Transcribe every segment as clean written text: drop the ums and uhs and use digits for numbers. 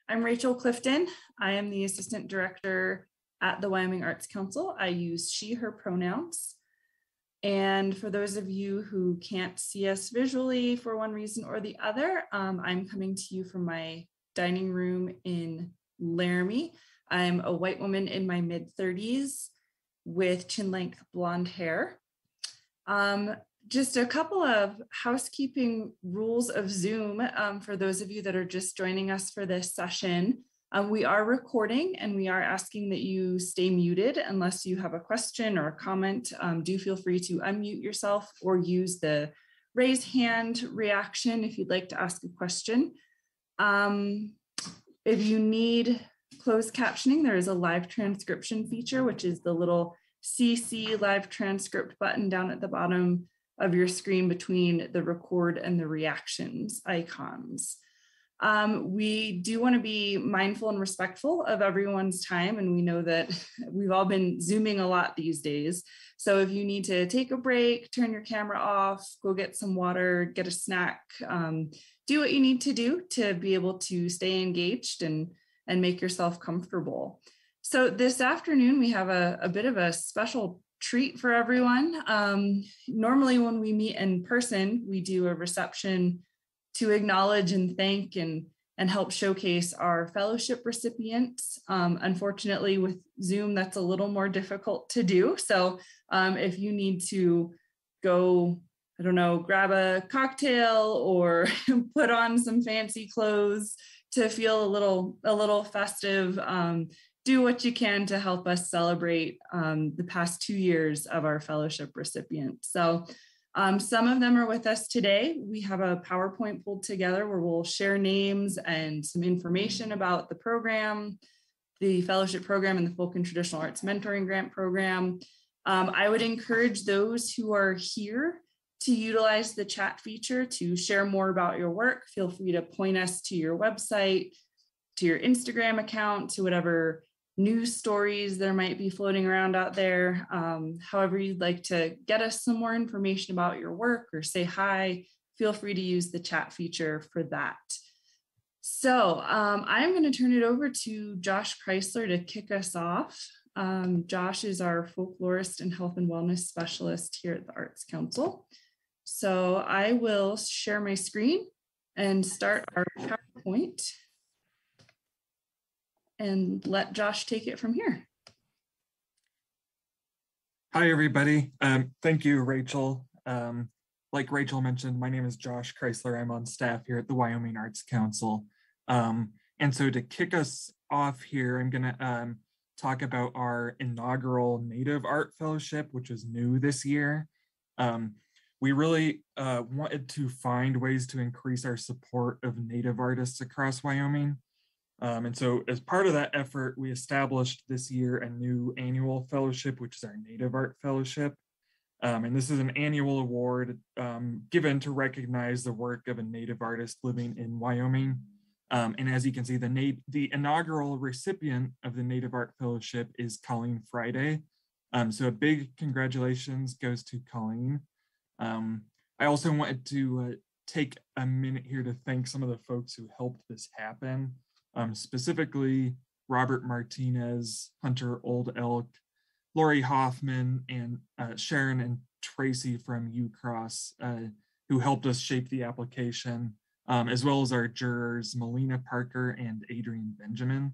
I'm Rachel Clifton. I am the Assistant Director at the Wyoming Arts Council. I use she, her pronouns. And for those of you who can't see us visually for one reason or the other, I'm coming to you from my dining room in Laramie. I'm a white woman in my mid-30s with chin-length blonde hair. Just a couple of housekeeping rules of Zoom for those of you that are just joining us for this session. We are recording and we are asking that you stay muted unless you have a question or a comment. Do feel free to unmute yourself or use the raise hand reaction if you'd like to ask a question. If you need closed captioning, there is a live transcription feature, which is the little CC live transcript button down at the bottom of your screen between the record and the reactions icons. We do want to be mindful and respectful of everyone's time, and we know that we've all been Zooming a lot these days. So if you need to take a break, turn your camera off, go get some water, get a snack, do what you need to do to be able to stay engaged and make yourself comfortable. So this afternoon, we have a bit of a special treat for everyone. Normally when we meet in person, we do a reception to acknowledge and thank and help showcase our fellowship recipients. Unfortunately, with Zoom, that's a little more difficult to do. So if you need to go, I don't know, grab a cocktail or put on some fancy clothes to feel a little festive, do what you can to help us celebrate the past 2 years of our fellowship recipients. So some of them are with us today. We have a PowerPoint pulled together where we'll share names and some information about the program, the fellowship program and the Folk and Traditional Arts Mentoring Grant Program. I would encourage those who are here to utilize the chat feature to share more about your work. Feel free to point us to your website, to your Instagram account, to whatever news stories there might be floating around out there. However you'd like to get us some more information about your work or say hi, feel free to use the chat feature for that. So I'm going to turn it over to Josh Chrysler to kick us off. Josh is our folklorist and health and wellness specialist here at the Arts Council. So I will share my screen and start our PowerPoint and let Josh take it from here. Hi, everybody. Thank you, Rachel. Like Rachel mentioned, my name is Josh Chrysler. I'm on staff here at the Wyoming Arts Council. And so to kick us off here, I'm gonna talk about our inaugural Native Art Fellowship, which is new this year. We really wanted to find ways to increase our support of Native artists across Wyoming. And so as part of that effort, we established this year a new annual fellowship, which is our Native Art Fellowship. And this is an annual award given to recognize the work of a Native artist living in Wyoming. And as you can see, the inaugural recipient of the Native Art Fellowship is Colleen Friday. So a big congratulations goes to Colleen. I also wanted to take a minute here to thank some of the folks who helped this happen. Specifically Robert Martinez, Hunter Old Elk, Lori Hoffman, and Sharon and Tracy from UCross, who helped us shape the application, as well as our jurors, Melina Parker and Adrian Benjamin.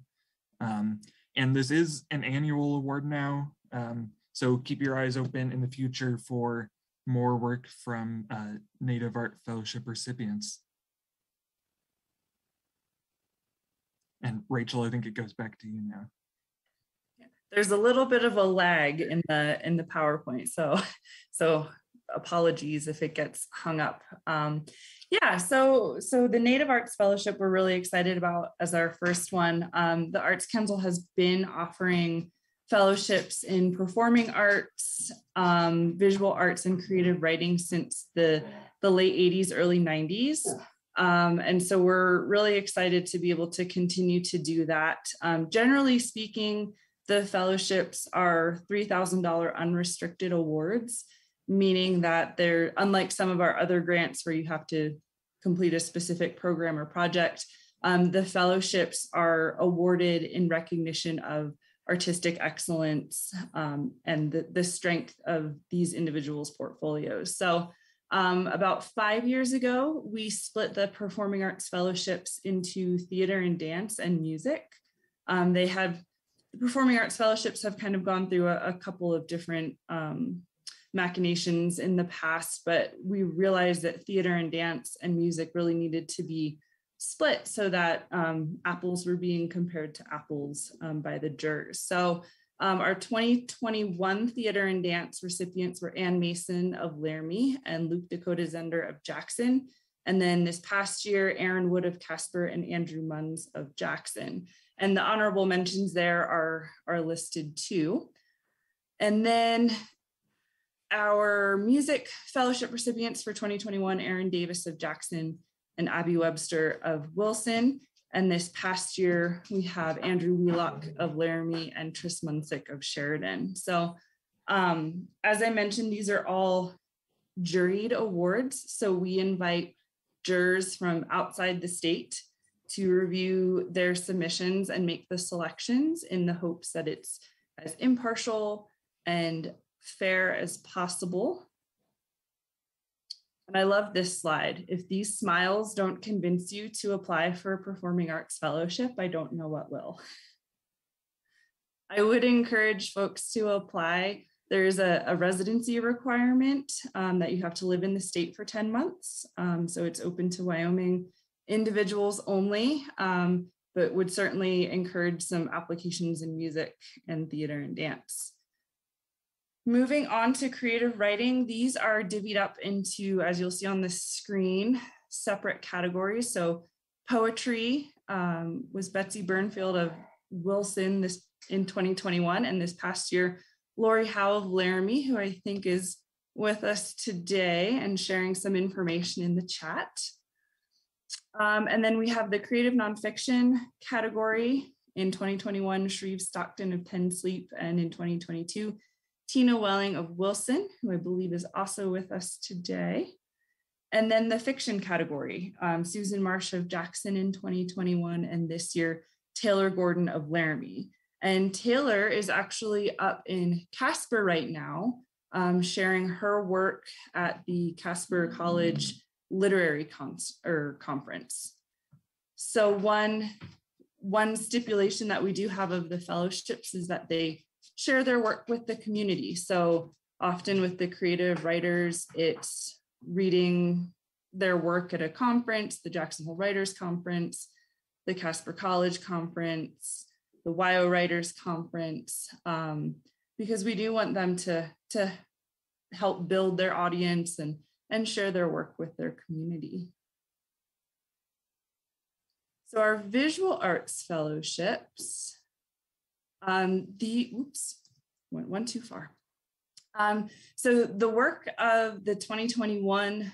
And this is an annual award now, so keep your eyes open in the future for more work from Native Art Fellowship recipients. And Rachel, I think it goes back to you now. There's a little bit of a lag in the PowerPoint, so apologies if it gets hung up. Yeah, so the Native Arts Fellowship we're really excited about as our first one. The Arts Council has been offering fellowships in performing arts, visual arts, and creative writing since the late 80s, early 90s. And so we're really excited to be able to continue to do that. Generally speaking, the fellowships are $3,000 unrestricted awards, meaning that they're unlike some of our other grants where you have to complete a specific program or project. The fellowships are awarded in recognition of artistic excellence and the strength of these individuals' portfolios. So about 5 years ago, we split the Performing Arts Fellowships into theater and dance and music. The Performing Arts Fellowships have kind of gone through a couple of different machinations in the past, but we realized that theater and dance and music really needed to be split so that apples were being compared to apples by the jurors. So our 2021 theater and dance recipients were Ann Mason of Laramie and Luke Dakota Zender of Jackson. And then this past year, Aaron Wood of Casper and Andrew Munns of Jackson. And the honorable mentions there are listed too. And then our music fellowship recipients for 2021, Aaron Davis of Jackson and Abby Webster of Wilson. And this past year, we have Andrew Wheelock of Laramie and Tris Munsick of Sheridan. So as I mentioned, these are all juried awards. So we invite jurors from outside the state to review their submissions and make the selections in the hopes that it's as impartial and fair as possible. And I love this slide. If these smiles don't convince you to apply for a Performing Arts Fellowship, I don't know what will. I would encourage folks to apply. There's a residency requirement that you have to live in the state for 10 months. So it's open to Wyoming individuals only, but would certainly encourage some applications in music and theater and dance. Moving on to creative writing, these are divvied up into, as you'll see on the screen, separate categories. So poetry was Betsy Burnfield of Wilson in 2021, and this past year, Lori Howe of Laramie, who I think is with us today and sharing some information in the chat. And then we have the creative nonfiction category in 2021, Shreve Stockton of Penn Sleep, and in 2022, Tina Welling of Wilson, who I believe is also with us today. And then the fiction category, Susan Marsh of Jackson in 2021, and this year, Taylor Gordon of Laramie. And Taylor is actually up in Casper right now, sharing her work at the Casper College Literary Conference. So one stipulation that we do have of the fellowships is that they share their work with the community. So often with the creative writers, it's reading their work at a conference, the Jackson Hole Writers Conference, the Casper College Conference, the WYO Writers Conference, because we do want them to help build their audience and share their work with their community. So our visual arts fellowships, went one too far. So the work of the 2021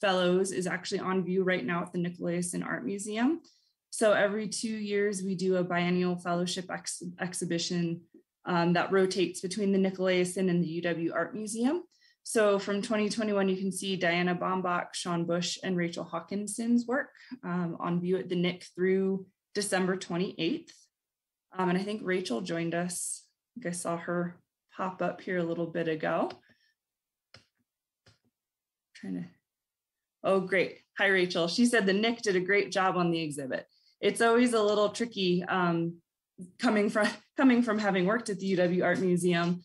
fellows is actually on view right now at the Nicolason Art Museum. So every 2 years, we do a biennial fellowship exhibition that rotates between the Nicolason and the UW Art Museum. So from 2021, you can see Diana Bombach, Sean Bush, and Rachel Hawkinson's work on view at the NIC through December 28th. And I think Rachel joined us. I think I saw her pop up here a little bit ago. Oh, great. Hi, Rachel. She said the NIC did a great job on the exhibit. It's always a little tricky coming from having worked at the UW Art Museum.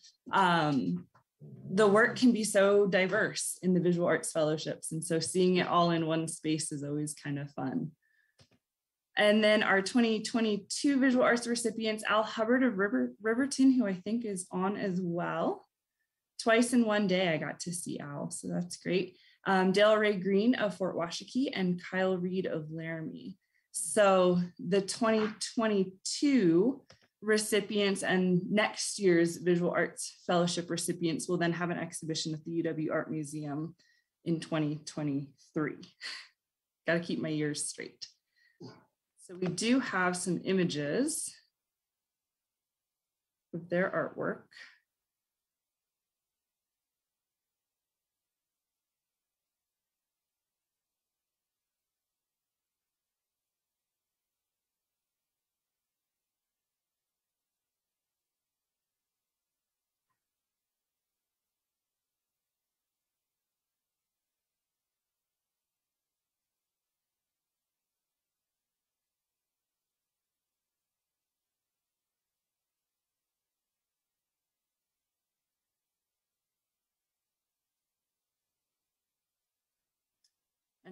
The work can be so diverse in the visual arts fellowships. And so seeing it all in one space is always kind of fun. And then our 2022 visual arts recipients, Al Hubbard of Riverton, who I think is on as well. Twice in one day, I got to see Al, so that's great. Dale Ray Green of Fort Washakie and Kyle Reed of Laramie. So the 2022 recipients and next year's visual arts fellowship recipients will then have an exhibition at the UW Art Museum in 2023. Got to keep my years straight. So we do have some images of their artwork.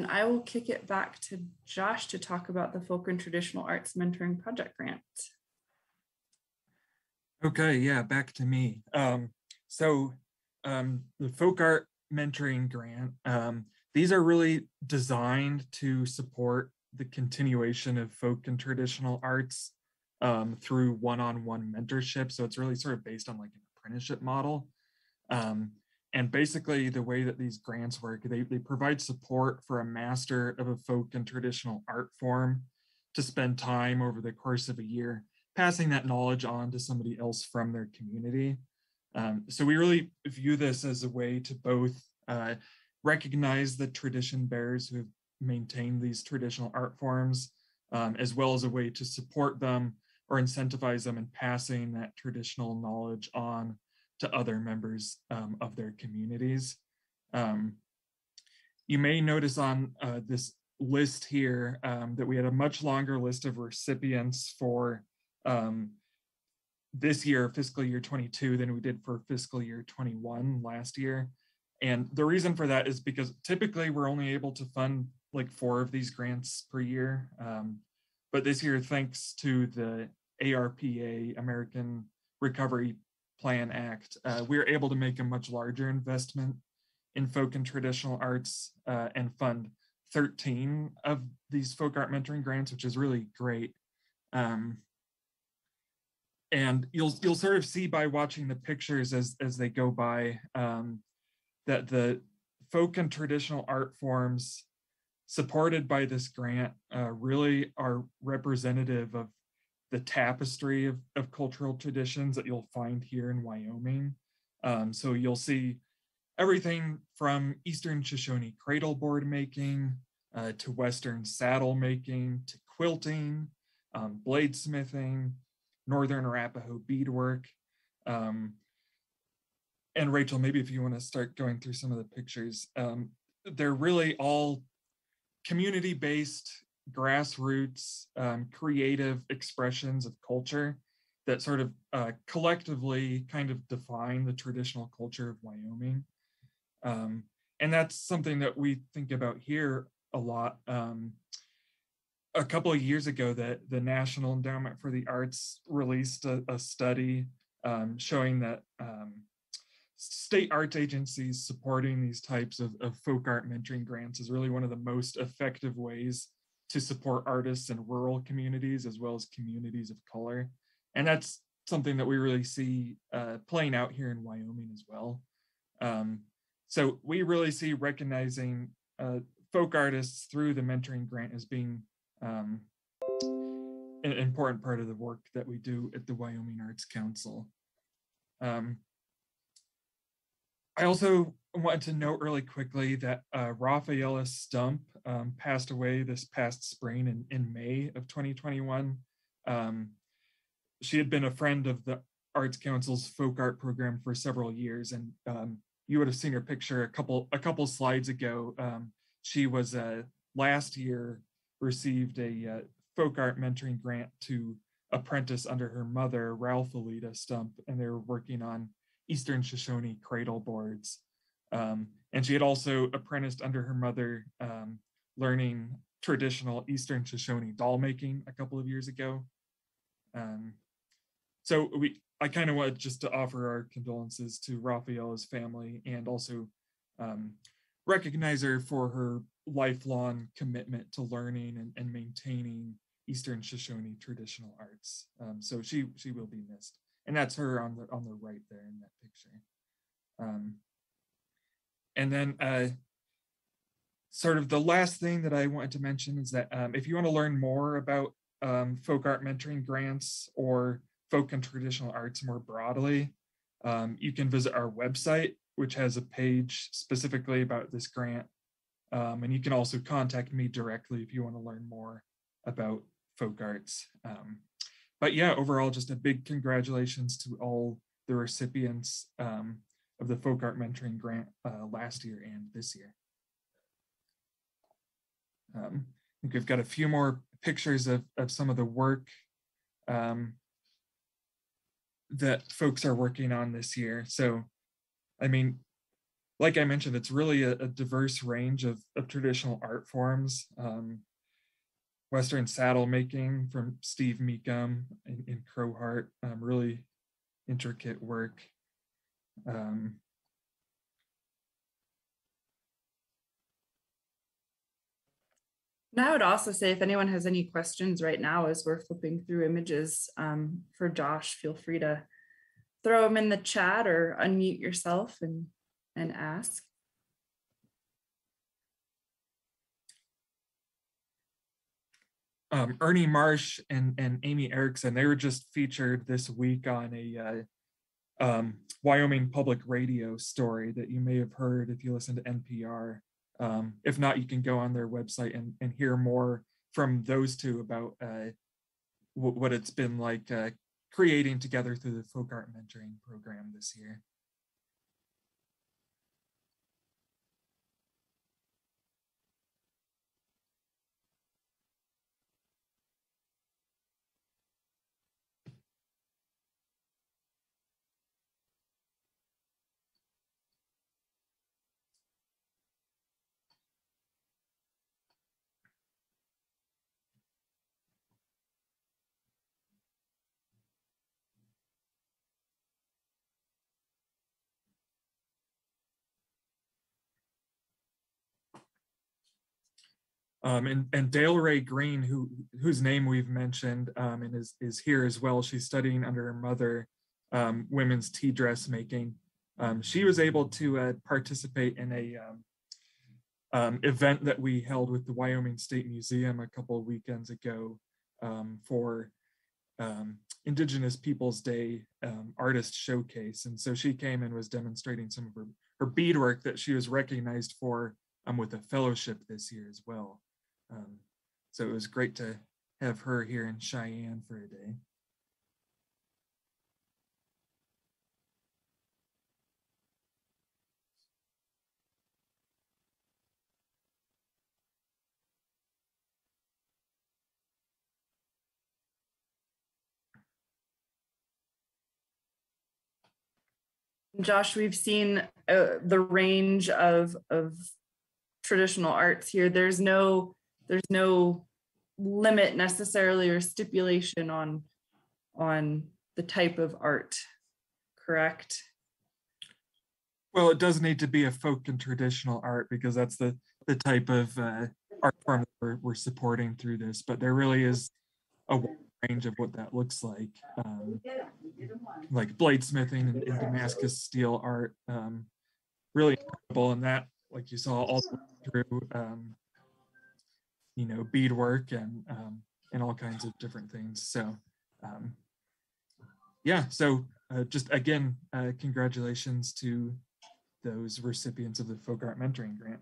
I will kick it back to Josh to talk about the Folk and Traditional Arts Mentoring Project Grant. Okay, yeah, back to me. The Folk Art Mentoring Grant, these are really designed to support the continuation of folk and traditional arts through one-on-one mentorship. So it's really sort of based on like an apprenticeship model. And basically the way that these grants work, they provide support for a master of a folk and traditional art form to spend time over the course of a year passing that knowledge on to somebody else from their community. So we really view this as a way to both recognize the tradition bearers who have maintained these traditional art forms, as well as a way to support them or incentivize them in passing that traditional knowledge on to other members of their communities. You may notice on this list here that we had a much longer list of recipients for this year, fiscal year 22, than we did for fiscal year 21 last year. And the reason for that is because typically we're only able to fund like 4 of these grants per year. But this year, thanks to the ARPA, American Recovery Plan Act, we were able to make a much larger investment in folk and traditional arts and fund 13 of these folk art mentoring grants, which is really great. And you'll sort of see by watching the pictures as they go by that the folk and traditional art forms supported by this grant really are representative of the tapestry of cultural traditions that you'll find here in Wyoming. So you'll see everything from Eastern Shoshone cradle board making to Western saddle making to quilting, bladesmithing, Northern Arapaho beadwork. And Rachel, maybe if you want to start going through some of the pictures, they're really all community-based, grassroots, creative expressions of culture that sort of collectively kind of define the traditional culture of Wyoming. And that's something that we think about here a lot. A couple of years ago, the National Endowment for the Arts released a study showing that state arts agencies supporting these types of folk art mentoring grants is really one of the most effective ways to support artists in rural communities as well as communities of color. And that's something that we really see playing out here in Wyoming as well. So we really see recognizing folk artists through the mentoring grant as being an important part of the work that we do at the Wyoming Arts Council. I also wanted to note really quickly that Rafaela Stump passed away this past spring in May of 2021. She had been a friend of the Arts Council's folk art program for several years, and you would have seen her picture a couple slides ago. She was last year received a folk art mentoring grant to apprentice under her mother, Ralphalita Stump, and they were working on Eastern Shoshone cradle boards. And she had also apprenticed under her mother, learning traditional Eastern Shoshone doll making a couple of years ago. So I kind of wanted just to offer our condolences to Rafaela's family and also recognize her for her lifelong commitment to learning and maintaining Eastern Shoshone traditional arts. So she will be missed. And that's her on the right there in that picture. And then sort of the last thing that I wanted to mention is that if you want to learn more about folk art mentoring grants or folk and traditional arts more broadly, you can visit our website, which has a page specifically about this grant. And you can also contact me directly if you want to learn more about folk arts. But yeah, overall, just a big congratulations to all the recipients of the Folk Art Mentoring Grant last year and this year. I think we've got a few more pictures of some of the work that folks are working on this year. So, I mean, like I mentioned, it's really a diverse range of traditional art forms. Western saddle making from Steve Meekum in Crowheart, really intricate work. And I would also say if anyone has any questions right now as we're flipping through images for Josh, feel free to throw them in the chat or unmute yourself and ask. Ernie Marsh and Amy Erickson, they were just featured this week on a Wyoming public radio story that you may have heard if you listen to NPR. If not, you can go on their website and hear more from those two about what it's been like creating together through the folk art mentoring program this year. And Dale Ray Green, whose name we've mentioned and is here as well. She's studying under her mother, women's tea dress making. She was able to participate in a event that we held with the Wyoming State Museum a couple of weekends ago for Indigenous Peoples Day artist showcase. And so she came and was demonstrating some of her beadwork that she was recognized for with a fellowship this year as well. So it was great to have her here in Cheyenne for a day. Josh, we've seen the range of traditional arts here. There's no limit necessarily or stipulation on the type of art, correct? Well, it does need to be a folk and traditional art because that's the type of art form that we're supporting through this, but there really is a wide range of what that looks like bladesmithing and Damascus steel art, really incredible. And that, like you saw all through, beadwork and all kinds of different things. So, yeah, so just again, congratulations to those recipients of the Folk Art Mentoring Grant.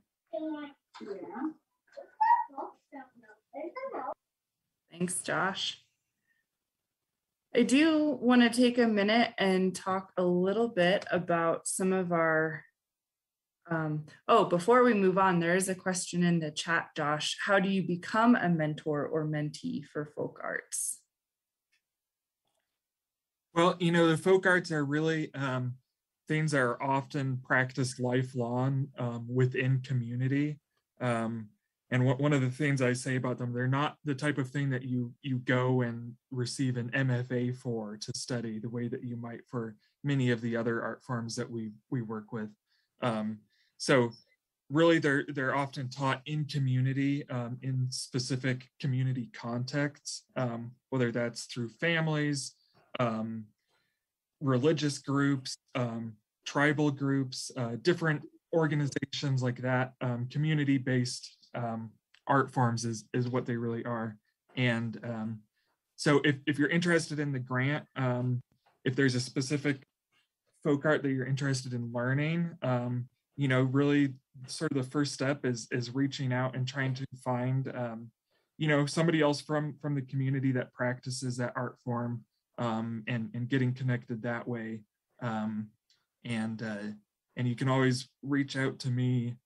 Thanks, Josh. I do want to take a minute and talk a little bit about some of our, before we move on, there is a question in the chat, Josh. How do you become a mentor or mentee for folk arts? Well, the folk arts are really things that are often practiced lifelong within community. And one of the things I say about them, they're not the type of thing that you go and receive an MFA for to study the way that you might for many of the other art forms that we work with. So really they're often taught in community, in specific community contexts, whether that's through families, religious groups, tribal groups, different organizations like that, community-based art forms is what they really are. And so if you're interested in the grant, if there's a specific folk art that you're interested in learning, really sort of the first step is reaching out and trying to find, somebody else from the community that practices that art form, and getting connected that way. And you can always reach out to me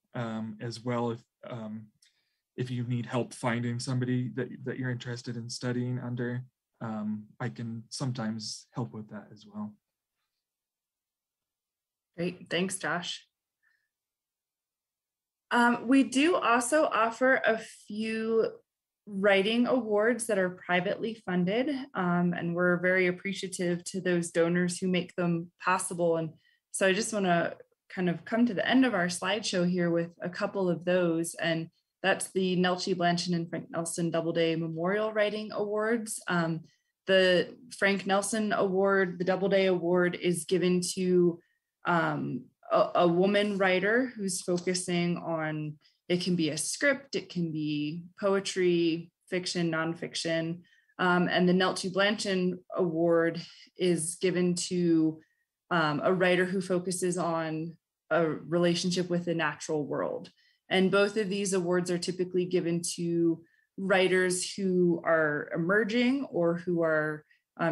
as well if you need help finding somebody that you're interested in studying under. I can sometimes help with that as well. Great, thanks, Josh. We do also offer a few writing awards that are privately funded, and we're very appreciative to those donors who make them possible. And so I just want to kind of come to the end of our slideshow here with a couple of those, and that's the Nelchie Blanchard and Frank Nelson Doubleday Memorial Writing Awards. The Frank Nelson Award, the Doubleday Award, is given to a woman writer who's focusing on, it can be a script, it can be poetry, fiction, nonfiction. And the Nelchie Blanchard Award is given to a writer who focuses on a relationship with the natural world. And both of these awards are typically given to writers who are emerging or who are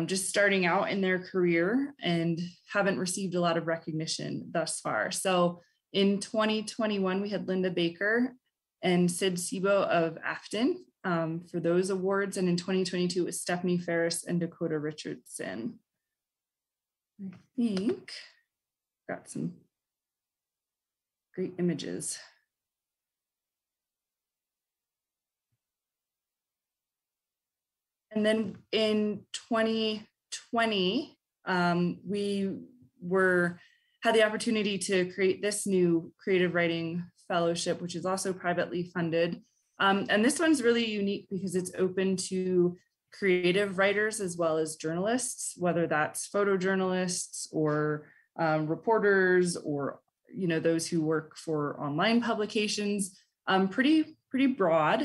just starting out in their career and haven't received a lot of recognition thus far. So in 2021, we had Linda Baker and Sid Sebo of Afton for those awards. And in 2022, it was Stephanie Ferris and Dakota Richardson. I think got some great images. And then in 2020, we had the opportunity to create this new creative writing fellowship, which is also privately funded. And this one's really unique because it's open to creative writers as well as journalists, whether that's photojournalists or reporters or those who work for online publications. Pretty broad,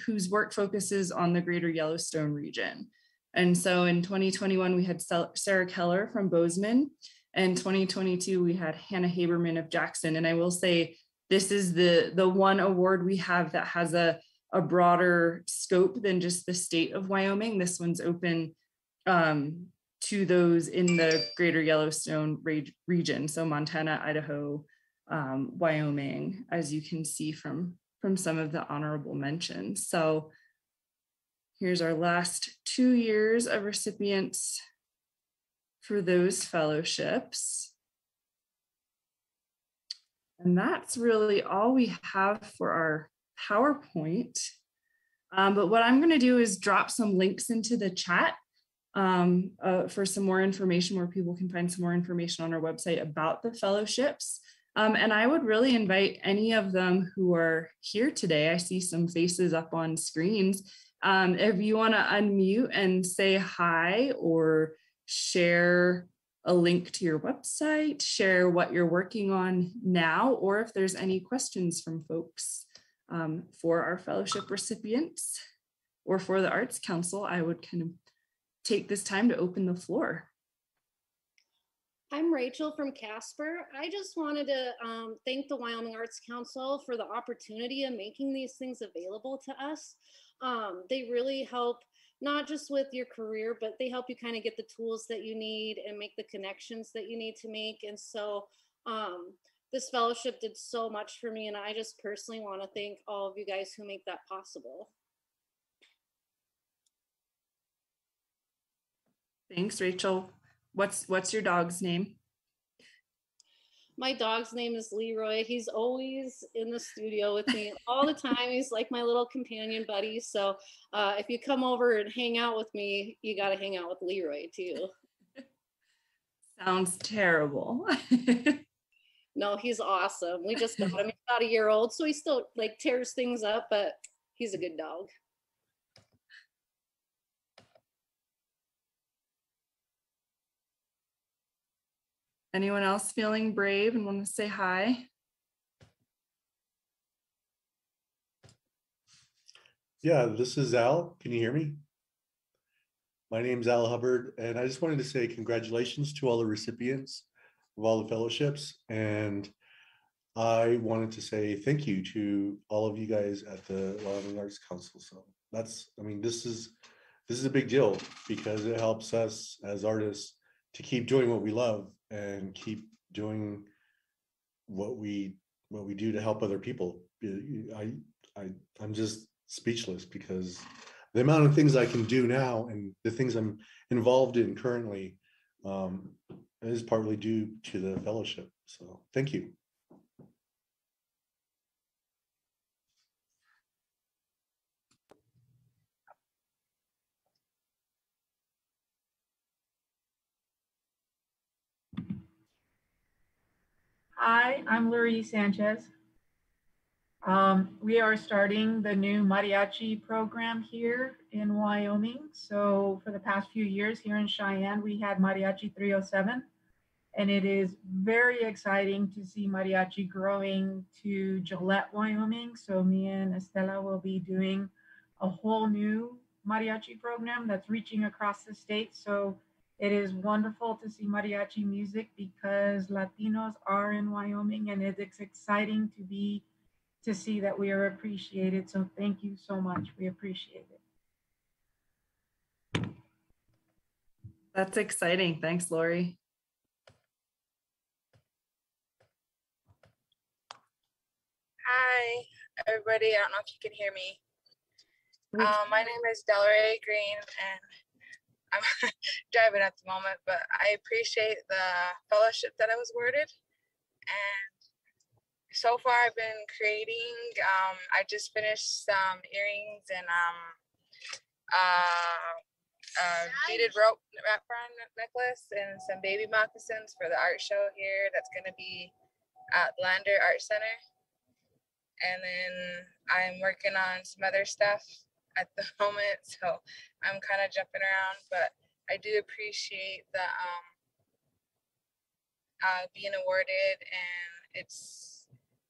whose work focuses on the greater Yellowstone region. And so in 2021, we had Sarah Keller from Bozeman, and 2022, we had Hannah Haberman of Jackson. And I will say, this is the one award we have that has a broader scope than just the state of Wyoming. This one's open to those in the greater Yellowstone region. So Montana, Idaho, Wyoming, as you can see from some of the honorable mentions. So here's our last 2 years of recipients for those fellowships. And that's really all we have for our PowerPoint. But what I'm going to do is drop some links into the chat for some more information, where people can find some more information on our website about the fellowships. And I would really invite any of them who are here today. I see some faces up on screens. If you want to unmute and say hi or share a link to your website, share what you're working on now, or if there's any questions from folks for our fellowship recipients or for the Arts Council, I would kind of take this time to open the floor. I'm Rachel from Casper. I just wanted to thank the Wyoming Arts Council for the opportunity of making these things available to us. They really help, not just with your career, but they help you kind of get the tools that you need and make the connections that you need to make. And so this fellowship did so much for me, and I just personally want to thank all of you guys who make that possible. Thanks, Rachel. What's your dog's name? My dog's name is Leroy. He's always in the studio with me all the time. He's like my little companion buddy. So if you come over and hang out with me, you got to hang out with Leroy too. Sounds terrible. No, he's awesome. We just got him. He's about a year old, so he still like tears things up, but he's a good dog. Anyone else feeling brave and want to say hi? Yeah, this is Al. Can you hear me? My name's Al Hubbard, and I just wanted to say congratulations to all the recipients of all the fellowships. And I wanted to say thank you to all of you guys at the Wyoming Arts Council. So that's, I mean, this is a big deal because it helps us as artists to keep doing what we love and keep doing what we do to help other people. I'm just speechless because the amount of things I can do now and the things I'm involved in currently is partly due to the fellowship. So thank you. Hi, I'm Lurie Sanchez. We are starting the new mariachi program here in Wyoming. So for the past few years here in Cheyenne, we had Mariachi 307, and it is very exciting to see mariachi growing to Gillette, Wyoming. So me and Estela will be doing a whole new mariachi program that's reaching across the state. So it is wonderful to see mariachi music because Latinos are in Wyoming, and it's exciting to see that we are appreciated. So thank you so much. We appreciate it. That's exciting. Thanks, Lori. Hi, everybody. I don't know if you can hear me. My name is Delray Green, and I'm driving at the moment, but I appreciate the fellowship that I was awarded. And so far, I've been creating. I just finished some earrings and beaded rope wrap-around necklace and some baby moccasins for the art show here. That's going to be at Lander Art Center. And then I'm working on some other stuff at the moment, so I'm kind of jumping around, but I do appreciate the being awarded, and it's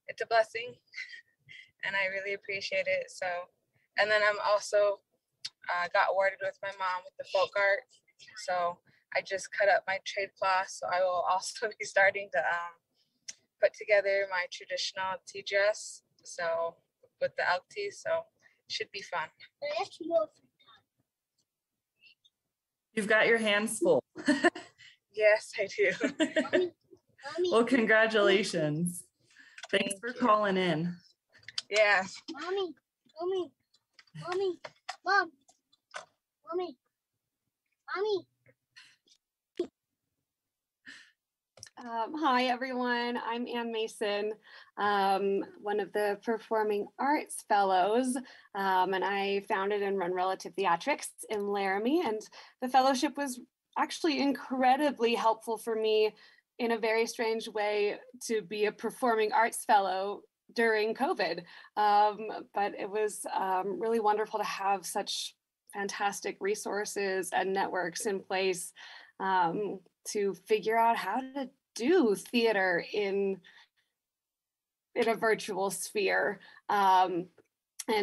a blessing, and I really appreciate it. So, and then I'm also got awarded with my mom with the folk art, so I just cut up my trade cloth, so I will also be starting to put together my traditional tea dress. So with the elk tea, so should be fun. You've got your hands full. Yes, I do. Well, congratulations. Thanks for calling in. Yeah. Mommy, Mom, Mommy. Hi, everyone. I'm Ann Mason, one of the Performing Arts Fellows, and I founded and run Relative Theatrics in Laramie. And the fellowship was actually incredibly helpful for me in a very strange way to be a Performing Arts Fellow during COVID. But it was really wonderful to have such fantastic resources and networks in place to figure out how to do theater in a virtual sphere. And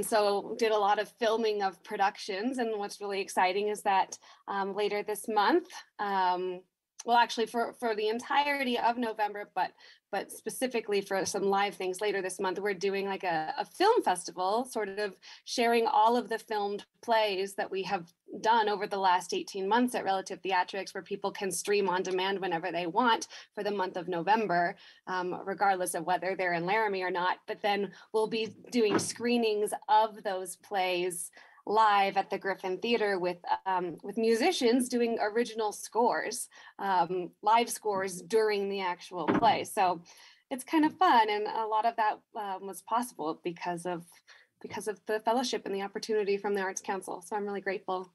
so did a lot of filming of productions. And what's really exciting is that later this month, well, actually for the entirety of November, but specifically for some live things later this month, we're doing like a film festival, sort of sharing all of the filmed plays that we have done over the last 18 months at Relative Theatrics, where people can stream on demand whenever they want for the month of November, regardless of whether they're in Laramie or not. But then we'll be doing screenings of those plays live at the Griffin Theater with musicians doing original scores, live scores during the actual play. So it's kind of fun, and a lot of that was possible because of the fellowship and the opportunity from the Arts Council. So I'm really grateful.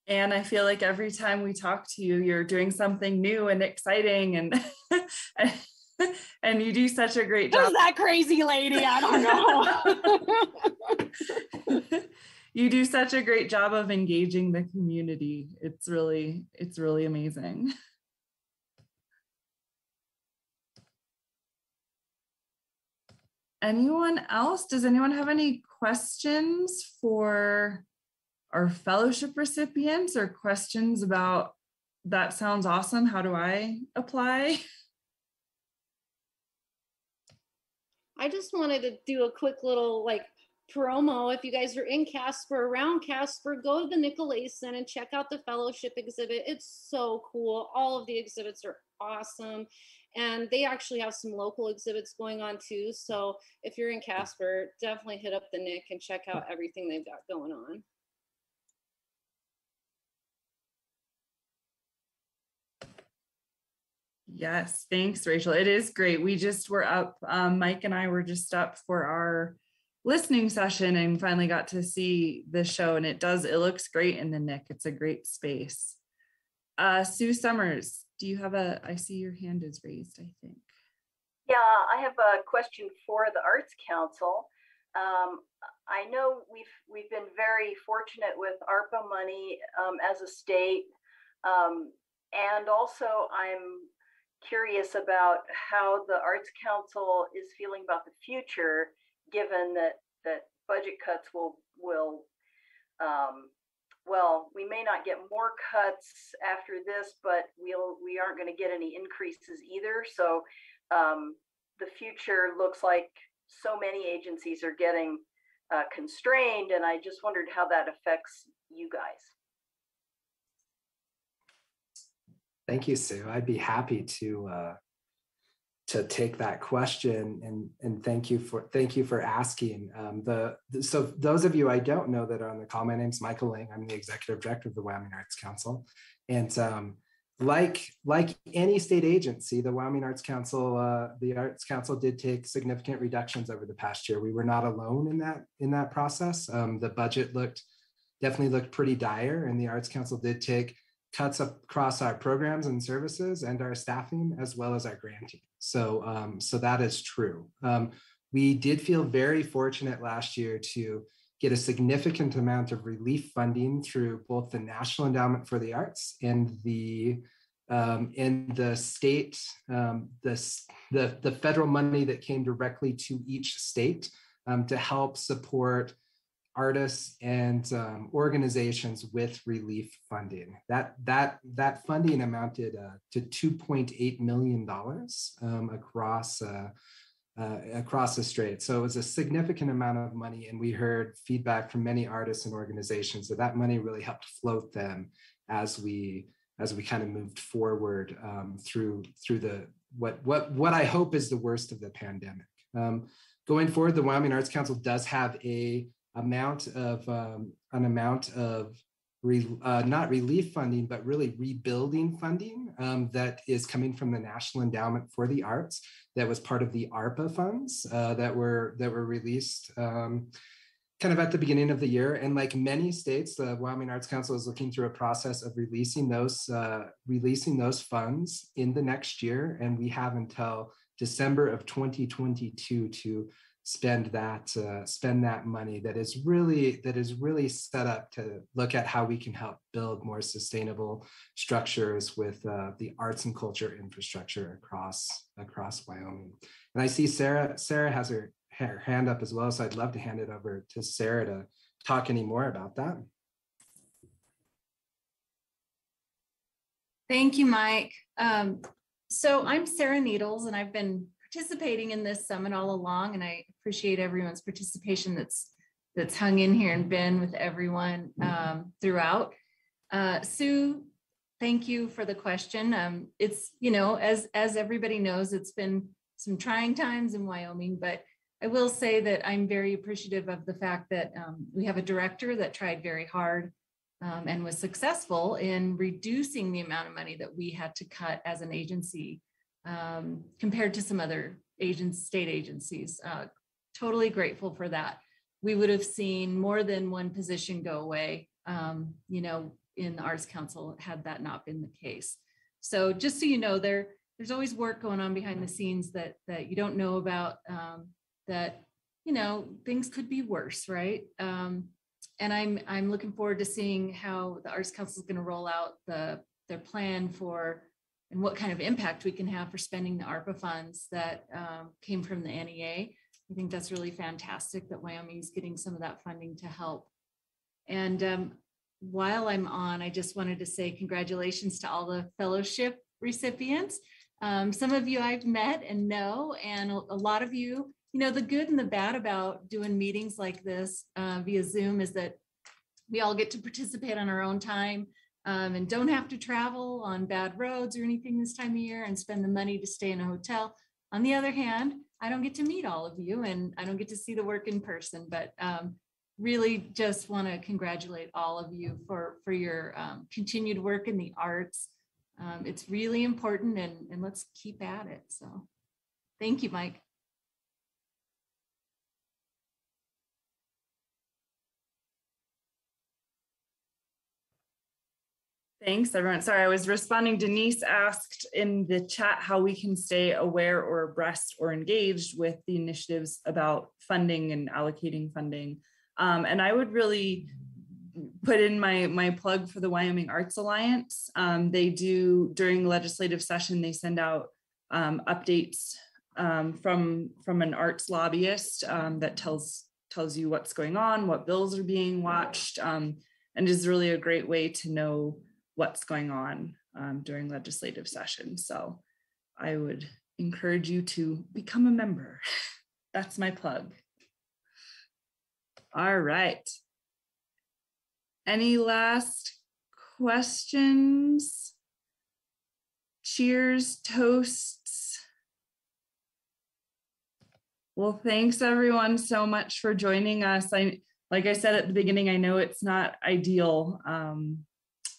And I feel like every time we talk to you, you're doing something new and exciting, and and you do such a great job. Who's that crazy lady? I don't know. You do such a great job of engaging the community. It's really amazing. Anyone else? Does anyone have any questions for our fellowship recipients, or questions about that sounds awesome, how do I apply? I just wanted to do a quick little promo. If you guys are in Casper, around Casper, go to the Nicolaisan and check out the fellowship exhibit. It's so cool. All of the exhibits are awesome. And they actually have some local exhibits going on too. So if you're in Casper, definitely hit up the Nick and check out everything they've got going on. Yes, thanks, Rachel. It is great. We just were up, Mike and I were just up for our listening session and finally got to see the show, and it looks great in the Nick. It's a great space. Sue Summers, do you have I see your hand is raised, I think. Yeah, I have a question for the Arts Council. I know we've been very fortunate with ARPA money as a state, and also I'm curious about how the Arts Council is feeling about the future, given that budget cuts will well, we may not get more cuts after this, but we aren't going to get any increases either. So the future looks like so many agencies are getting constrained, and I just wondered how that affects you guys. Thank you, Sue. I'd be happy to take that question, and thank you for asking. So those of you I don't know that are on the call, my name's Michael Lang. I'm the executive director of the Wyoming Arts Council, and like any state agency, the Wyoming Arts Council, the Arts Council did take significant reductions over the past year. We were not alone in that process. The budget definitely looked pretty dire, and the Arts Council did take cuts across our programs and services and our staffing, as well as our granting. So that is true. We did feel very fortunate last year to get a significant amount of relief funding through both the National Endowment for the Arts and the state, the federal money that came directly to each state to help support artists and organizations with relief funding. That funding amounted to $2.8 million across the state. So it was a significant amount of money, and we heard feedback from many artists and organizations that money really helped float them as we kind of moved forward through the what I hope is the worst of the pandemic. Going forward, the Wyoming Arts Council does have an amount of not relief funding, but really rebuilding funding that is coming from the National Endowment for the Arts. That was part of the ARPA funds that were released kind of at the beginning of the year. And like many states, the Wyoming Arts Council is looking through a process of releasing those funds in the next year, and we have until December of 2022 to spend that money that is really set up to look at how we can help build more sustainable structures with the arts and culture infrastructure across Wyoming. And I see Sarah has her hand up as well, so I'd love to hand it over to Sarah to talk any more about that. Thank you, Mike. So I'm Sarah Needles, and I've been participating in this summit all along, and I appreciate everyone's participation that's hung in here and been with everyone throughout. Sue, thank you for the question. It's, as everybody knows, it's been some trying times in Wyoming, but I will say that I'm very appreciative of the fact that we have a director that tried very hard and was successful in reducing the amount of money that we had to cut as an agency compared to some other state agencies. Totally grateful for that. We would have seen more than one position go away, in the Arts Council had that not been the case. So just so you know, there's always work going on behind the scenes that you don't know about, that things could be worse, right? And I'm looking forward to seeing how the Arts Council is going to roll out their plan for and what kind of impact we can have for spending the ARPA funds that came from the NEA. I think that's really fantastic that Wyoming is getting some of that funding to help. And while I'm on, I just wanted to say congratulations to all the fellowship recipients. Some of you I've met and know, and a lot of you, the good and the bad about doing meetings like this via Zoom is that we all get to participate on our own time and don't have to travel on bad roads or anything this time of year and spend the money to stay in a hotel. On the other hand, I don't get to meet all of you and I don't get to see the work in person, but really just want to congratulate all of you for your continued work in the arts. It's really important, and let's keep at it. So thank you, Mike. Thanks, everyone. Sorry, I was responding. Denise asked in the chat how we can stay aware or abreast or engaged with the initiatives about funding and allocating funding. And I would really put in my plug for the Wyoming Arts Alliance. They do, during legislative session, they send out updates from an arts lobbyist that tells you what's going on, what bills are being watched, and is really a great way to know what's going on during legislative session. So I would encourage you to become a member. That's my plug. All right. Any last questions? Cheers, toasts. Well, thanks everyone so much for joining us. Like I said at the beginning, I know it's not ideal,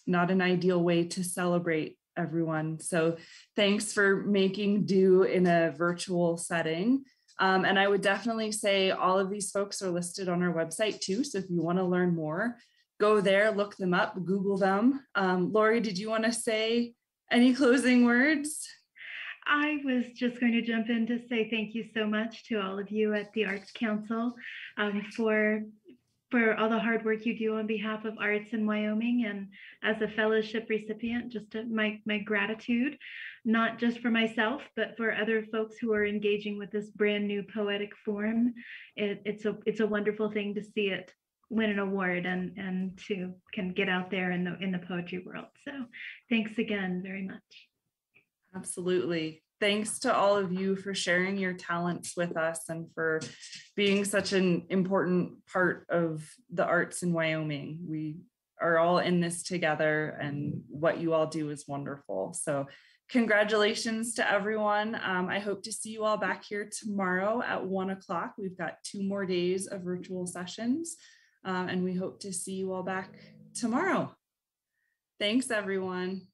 not an ideal way to celebrate everyone. So thanks for making do in a virtual setting. And I would definitely say all of these folks are listed on our website too. So if you want to learn more, go there, look them up, Google them. Lori, did you want to say any closing words? I was just going to jump in to say thank you so much to all of you at the Arts Council for all the hard work you do on behalf of arts in Wyoming, and as a fellowship recipient, just my gratitude, not just for myself, but for other folks who are engaging with this brand new poetic form. It's a wonderful thing to see it win an award and to can get out there in the poetry world. So thanks again very much. Absolutely. Thanks to all of you for sharing your talents with us and for being such an important part of the arts in Wyoming. We are all in this together, and what you all do is wonderful. So congratulations to everyone. I hope to see you all back here tomorrow at 1 o'clock. We've got 2 more days of virtual sessions, and we hope to see you all back tomorrow. Thanks, everyone.